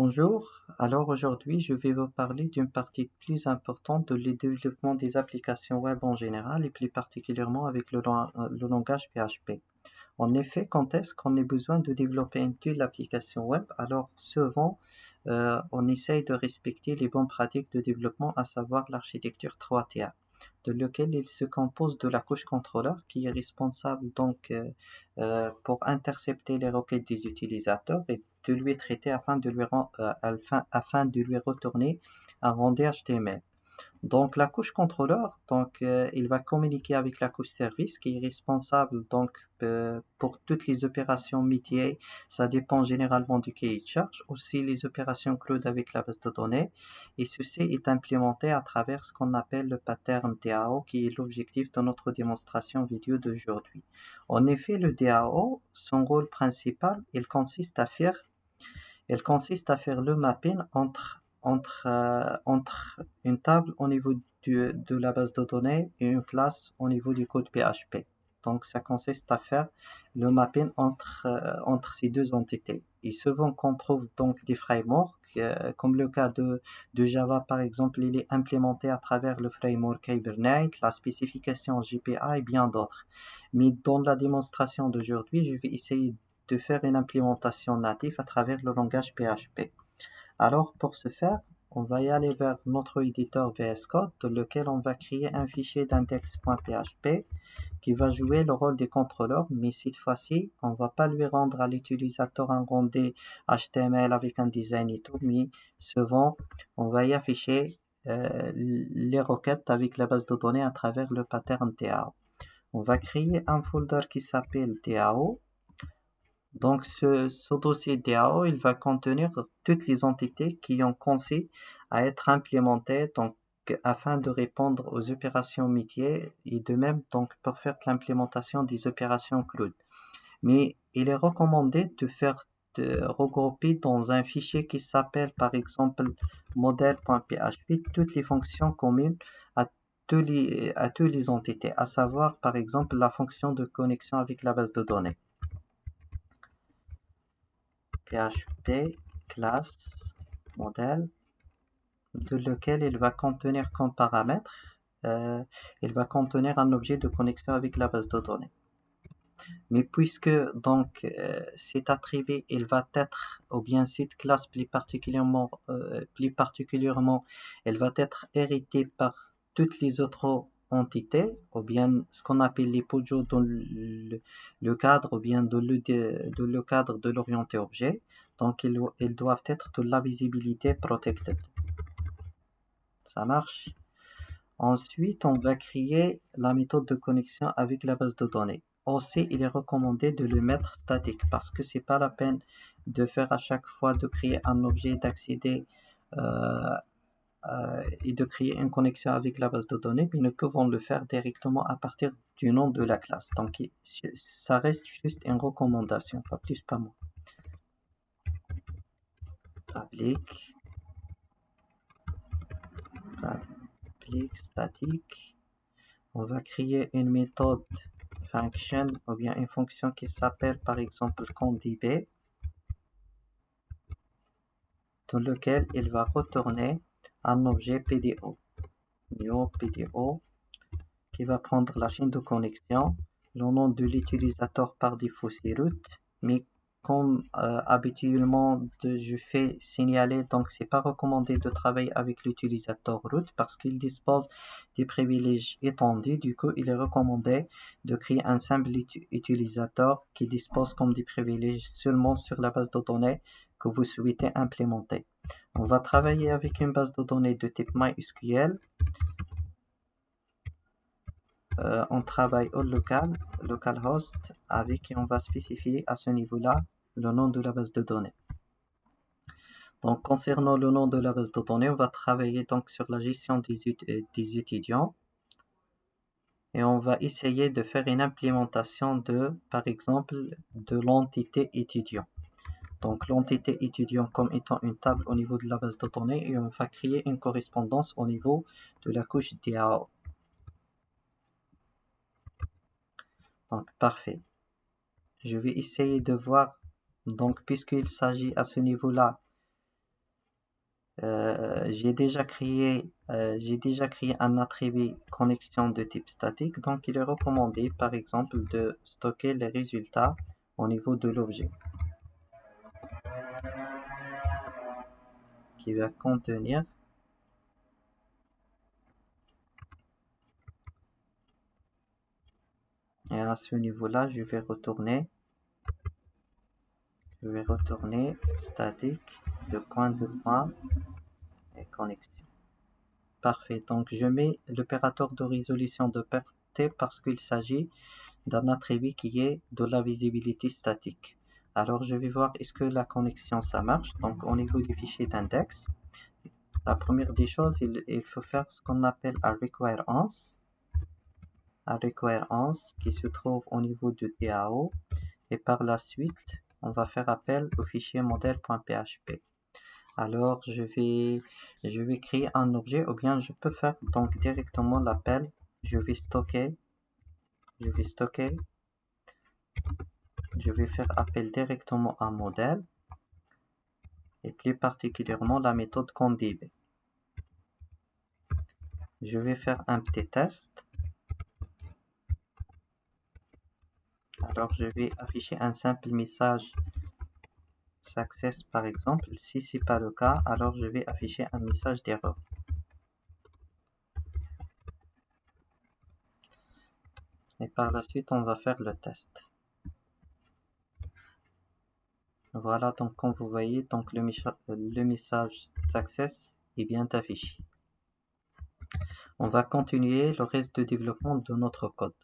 Bonjour, alors aujourd'hui je vais vous parler d'une partie plus importante de le développement des applications web en général et plus particulièrement avec le langage PHP. En effet, quand est-ce qu'on a besoin de développer une telle application web? Alors souvent, on essaye de respecter les bonnes pratiques de développement, à savoir l'architecture 3TA, de lequel il se compose de la couche contrôleur qui est responsable pour intercepter les requêtes des utilisateurs et de lui traiter afin de lui retourner un rendu HTML. Donc la couche contrôleur, il va communiquer avec la couche service qui est responsable pour toutes les opérations métiers. Ça dépend généralement du cahier de charge. Aussi les opérations CRUD avec la base de données. Et ceci est implémenté à travers ce qu'on appelle le pattern DAO, qui est l'objectif de notre démonstration vidéo d'aujourd'hui. En effet, le DAO, son rôle principal, il consiste à faire le mapping entre une table au niveau de la base de données et une classe au niveau du code PHP. Donc, ça consiste à faire le mapping entre ces deux entités. Et souvent qu'on trouve donc des frameworks, comme le cas de Java par exemple, il est implémenté à travers le framework Hibernate, la spécification JPA et bien d'autres. Mais dans la démonstration d'aujourd'hui, je vais essayer de faire une implémentation native à travers le langage PHP. Alors, pour ce faire, on va y aller vers notre éditeur VS Code, dans lequel on va créer un fichier d'index.php qui va jouer le rôle des contrôleurs, mais cette fois-ci, on ne va pas lui rendre à l'utilisateur un rendu HTML avec un design et tout, mais souvent, on va y afficher les requêtes avec la base de données à travers le pattern DAO. On va créer un folder qui s'appelle DAO. Donc, ce dossier DAO, il va contenir toutes les entités qui ont conçu à être implémentées afin de répondre aux opérations métiers et de même pour faire l'implémentation des opérations CRUD. Mais il est recommandé de regrouper dans un fichier qui s'appelle par exemple modèle.php toutes les fonctions communes à toutes les entités, à savoir par exemple la fonction de connexion avec la base de données. PHP classe modèle, de lequel il va contenir comme paramètre, il va contenir un objet de connexion avec la base de données. Mais puisque cet attribut il va être, ou bien cette classe plus particulièrement, elle va être héritée par toutes les autres entités, ou bien ce qu'on appelle les POJO dans le cadre, ou bien dans le cadre de l'orienté objet. Donc ils doivent être de la visibilité protected. Ça marche. Ensuite, on va créer la méthode de connexion avec la base de données. Aussi, il est recommandé de le mettre statique parce que c'est pas la peine de faire à chaque fois de créer un objet, d'accéder et de créer une connexion avec la base de données, mais nous pouvons le faire directement à partir du nom de la classe. Donc, ça reste juste une recommandation, pas plus, pas moins. Public statique. On va créer une méthode function ou bien une fonction qui s'appelle par exemple conDB, dans lequel il va retourner un objet PDO, new PDO, qui va prendre la chaîne de connexion. Le nom de l'utilisateur par défaut c'est root, mais comme habituellement je fais signaler, donc c'est pas recommandé de travailler avec l'utilisateur root parce qu'il dispose des privilèges étendus. Du coup, il est recommandé de créer un simple utilisateur qui dispose comme des privilèges seulement sur la base de données que vous souhaitez implémenter. On va travailler avec une base de données de type MySQL. On travaille au localhost, avec qui on va spécifier à ce niveau-là le nom de la base de données. Donc, concernant le nom de la base de données, on va travailler donc sur la gestion des étudiants et on va essayer de faire une implémentation par exemple, de l'entité étudiant. Donc, l'entité étudiant comme étant une table au niveau de la base de données et on va créer une correspondance au niveau de la couche DAO. Donc, parfait. Je vais essayer de voir, donc puisqu'il s'agit à ce niveau-là J'ai déjà créé un attribut connexion de type statique, donc il est recommandé par exemple de stocker les résultats au niveau de l'objet qui va contenir et à ce niveau-là je vais retourner statique de point et connexion. Parfait, donc je mets l'opérateur de résolution de T parce qu'il s'agit d'un attribut qui est de la visibilité statique. Alors je vais voir est-ce que la connexion ça marche. Donc au niveau du fichier d'index, la première des choses, il faut faire ce qu'on appelle un require once qui se trouve au niveau de DAO, et par la suite on va faire appel au fichier modèle.php. Alors je vais créer un objet, ou bien je peux faire donc directement l'appel. Je vais faire appel directement à modèle, et plus particulièrement la méthode conDB. Je vais faire un petit test. Alors je vais afficher un simple message success par exemple. Si c'est pas le cas, alors je vais afficher un message d'erreur. Et par la suite on va faire le test. Voilà, donc comme vous voyez, donc le message success est bien affiché. On va continuer le reste de développement de notre code.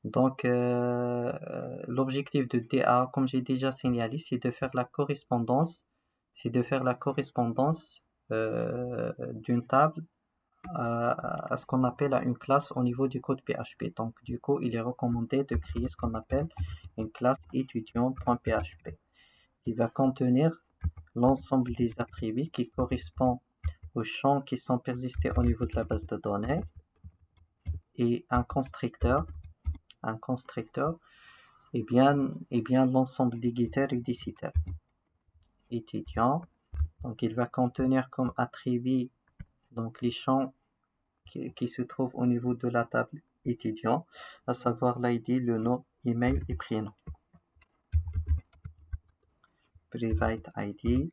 Donc l'objectif de DA, comme j'ai déjà signalé, c'est de faire la correspondance, d'une table à ce qu'on appelle une classe au niveau du code PHP. Donc du coup, il est recommandé de créer ce qu'on appelle une classe étudiant.php qui va contenir l'ensemble des attributs qui correspondent aux champs qui sont persistés au niveau de la base de données, et un constructeur et bien l'ensemble des guitares et des citaires. Étudiant, donc il va contenir comme attribut donc les champs qui se trouvent au niveau de la table étudiant, à savoir l'ID, le nom, email et prénom. Private ID,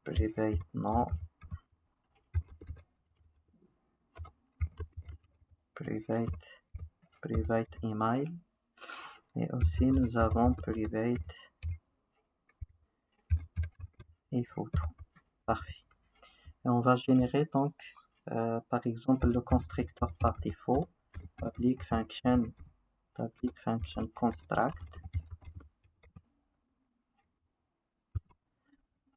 private nom, private email, et aussi nous avons private et photo. Parfait. Et on va générer donc par exemple le constructeur par défaut, public function construct.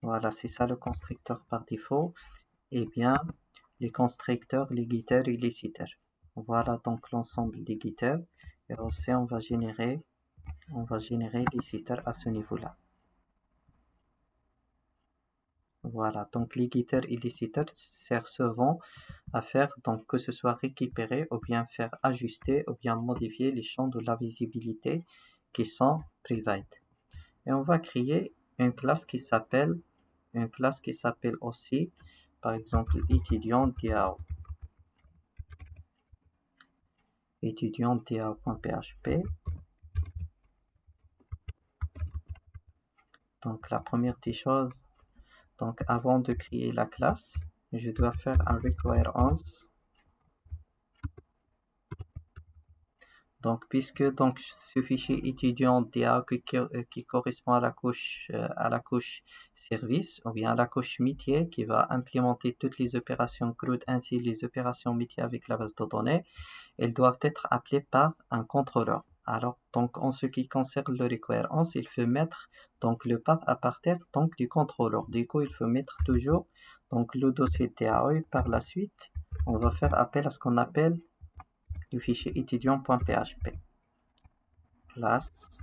Voilà, c'est ça le constructeur par défaut. Et bien les constructeurs, les getters et les setters. Voilà donc l'ensemble des getters, et aussi on va générer les setters à ce niveau-là. Voilà, donc les getters et les setters servent à faire donc que ce soit récupérer ou bien faire ajuster ou bien modifier les champs de la visibilité qui sont private. Et on va créer une classe qui s'appelle aussi par exemple étudiant DAO. Étudiant DAO.php. Donc la première des choses, donc avant de créer la classe, je dois faire un require once. Donc puisque donc ce fichier étudiant DA qui correspond à la couche service, ou bien à la couche métier qui va implémenter toutes les opérations CRUD ainsi les opérations métier avec la base de données, elles doivent être appelées par un contrôleur. Alors donc en ce qui concerne le require once, il faut mettre donc le path à partir donc du contrôleur. Du coup, il faut mettre toujours donc le dossier DAO. Par la suite, on va faire appel à ce qu'on appelle le fichier étudiant.php. Classe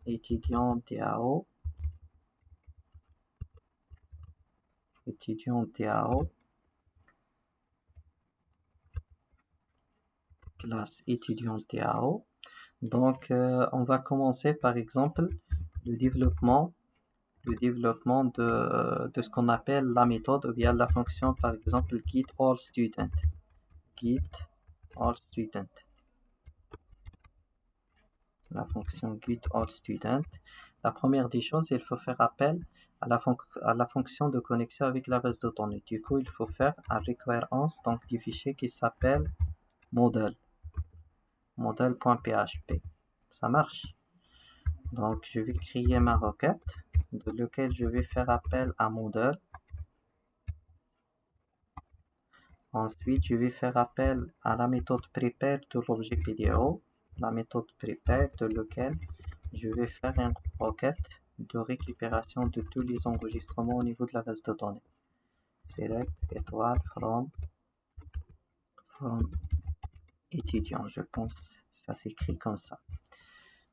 étudiant DAO, classe étudiant DAO. Donc on va commencer par exemple le développement le développement de ce qu'on appelle la méthode ou bien la fonction, par exemple, get all student. Get all student. La fonction get all student. La première des choses, il faut faire appel à la fonction de connexion avec la base de données. Du coup, il faut faire un requirements, donc du fichier qui s'appelle model. Model.php. Ça marche. Donc, je vais créer ma requête de laquelle je vais faire appel à model. Ensuite, je vais faire appel à la méthode prepare de l'objet PDO. La méthode prepare de laquelle je vais faire une requête de récupération de tous les enregistrements au niveau de la base de données. Select étoile from étudiant, je pense ça s'écrit comme ça.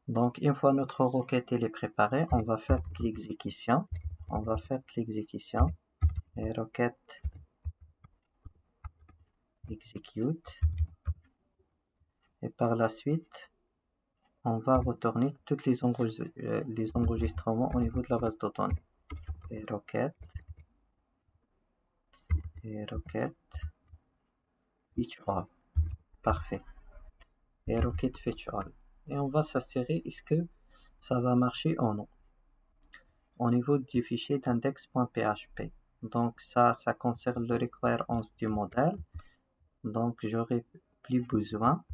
Donc une fois notre requête elle est préparée, on va faire l'exécution. Et requête execute. Et par la suite, on va retourner tous les enregistrements au niveau de la base de données. Et requête fetch all. Parfait. Et requête fetch all. Et on va s'assurer est-ce que ça va marcher ou non. Au niveau du fichier d'index.php. Donc ça concerne le requirements du modèle. Donc j'aurai plus besoin.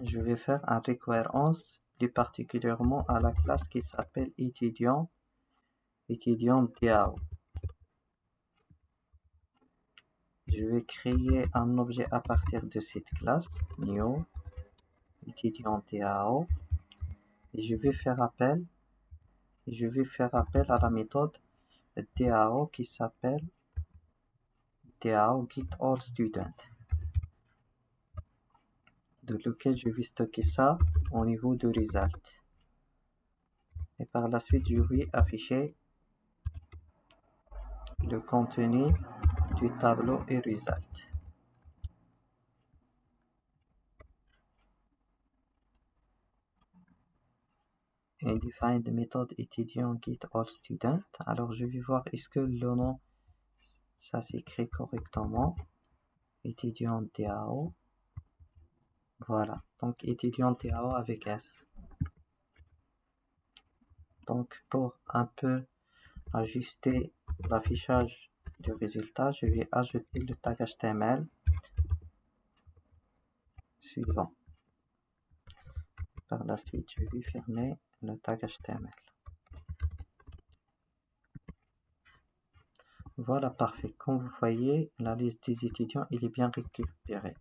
Je vais faire un requirements plus particulièrement à la classe qui s'appelle étudiant DAO. Je vais créer un objet à partir de cette classe, new étudiant DAO, et je vais faire appel à la méthode DAO qui s'appelle DAO get all student, de lequel je vais stocker ça au niveau de result. Et par la suite, je vais afficher le contenu du tableau et result. Et define méthode étudiant get all student. Alors je vais voir est-ce que le nom ça s'écrit correctement. Étudiant DAO. Voilà. Donc étudiant DAO avec S. Donc pour un peu ajuster l'affichage du résultat, je vais ajouter le tag HTML suivant. Par la suite, je vais fermer le tag HTML. Voilà, parfait. Comme vous voyez, la liste des étudiants, il est bien récupérée.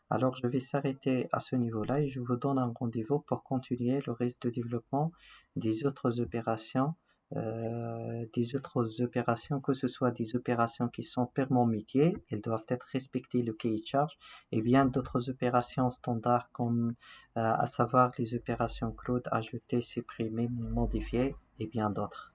Alors, je vais s'arrêter à ce niveau-là et je vous donne un rendez-vous pour continuer le reste de développement des autres opérations, que ce soit des opérations qui sont purement métiers, elles doivent être respectées le cahier de charge, et bien d'autres opérations standards comme à savoir les opérations CRUD, ajouter, supprimer, modifier et bien d'autres.